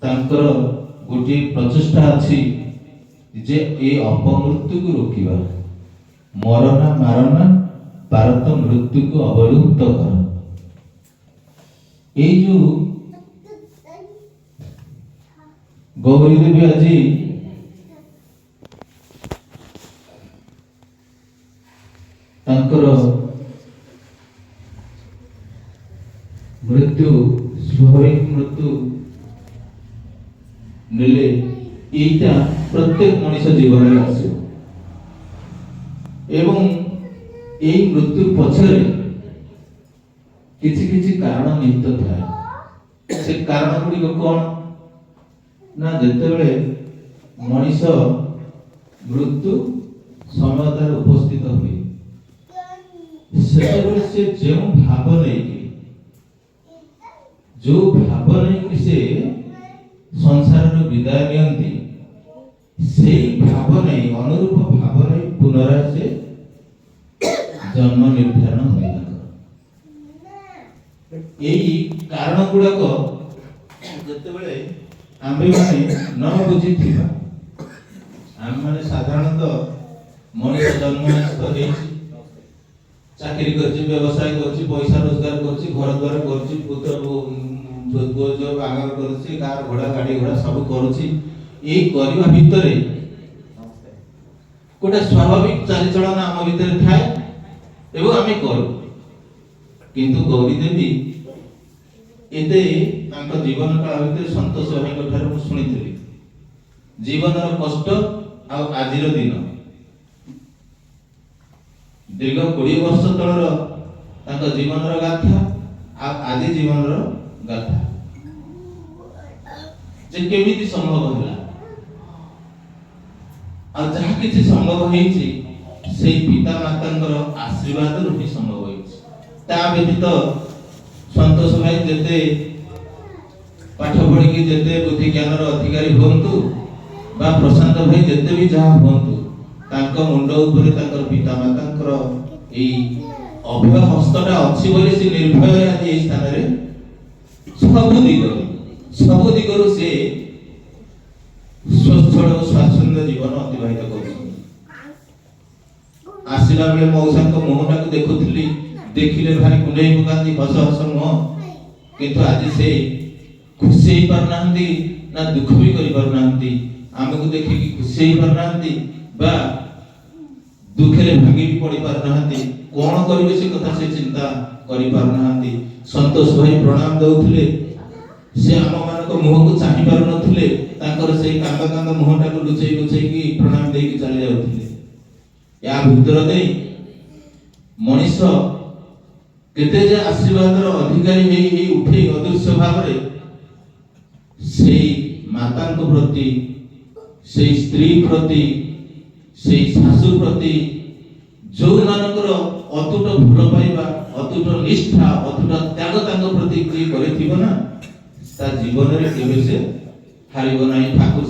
तांकर गोटे प्रचेष्टा अच्छी जे ए अपमृत्यु को रोकिबा मरना मारना भारत मृत्यु को अवलुप्त कर ए जो गौरी देवी आज तांकर मृत्यु स्वाभाविक मृत्यु नेले एटा प्रत्येक मनुष्य जीवन में आसो एवं ए मृत्यु पछरे किछि किछि कारण निहित थाए से कारण गुडी कोन ना जेतेबेले मनुष्य मृत्यु समयतार उपस्थित हुए सेतेबेले से जो भाव नहीं जो भाव नहीं से संसार विदाय नियंती से भाव नहीं अनुरूप भाव नहीं पुनराय से जन्म निर्धारण हुए यही कारण गुड़ाक जितेबले आम मैंने न बुझी आम मैंने साधारणतः मनुष्य जन्म चाकरी करछि व्यवसाय करछि पैसा रोजगार करछि घर द्वार करछि पुत्र जो बागर करछि कार घोड़ा गाड़ी घोड़ा सब करछि ए करबा भितरे कोटा स्वाभाविक चालीचलन आम भितरे थाए एवं आमे करू किंतु गौरी देवी एते तांका जीवन काल भितरे संतोष भाई ठार मु सुनिथिली जीवनर कष्ट आ आजिर दिन दीर्घ 20 वर्ष तलर तांका जीवनर गाथा आ आदि जीवनर गाथा जे केमिति संभव होला आ जहा किछि संभव हेछि से पिता मातांकर आशीर्वाद रु ही संभव हेछि ता व्यतीत संतोष भाई जेते पाठ पढ़ी कि जेते बुद्धि ज्ञानर अधिकारी होंतु बा प्रशांत भाई जेते भी जहा होंतु तांका मुंड ऊपर तांकर पिता मातांकर एई अभय हस्तटा अछि बोली से निर्भय आज एई स्थान रे सब दिगरु से स्वच्छल स्वाच्छंद जीवन अतिबाहित करछन आसिला बेले मौसा को मुहटा को देखुथली देखिले भारी कुंडई पकांती हस हस मुह किंतु आज से खुशी ही परनांती ना दुख भी करि परनांती हमको देखि कि खुशी ही परनांती बा दुखरे भागी भी पड़ी परनांती कोन करिवे से कथा से चिंता करि परनांती संतोष भाई प्रणाम दउथले से हम मान को मुह को चाहि पार नथिले तांकर से कांदा कांदा मुहटा को लुचई लुचई की प्रणाम दे की चले जाउथले या भीतर दे मनुष्य केते जे आशीर्वादर अधिकारी हे उठे अदृश्य भाव रे से माता को प्रति से स्त्री प्रति से शाशु प्रति जो मानकर अतुट भूल पाइबा अतुट निष्ठा अतुट त्याग तांग प्रति की करे थिबो ना ता जीवन रे केबे से हारिबो नाही ठाकुर।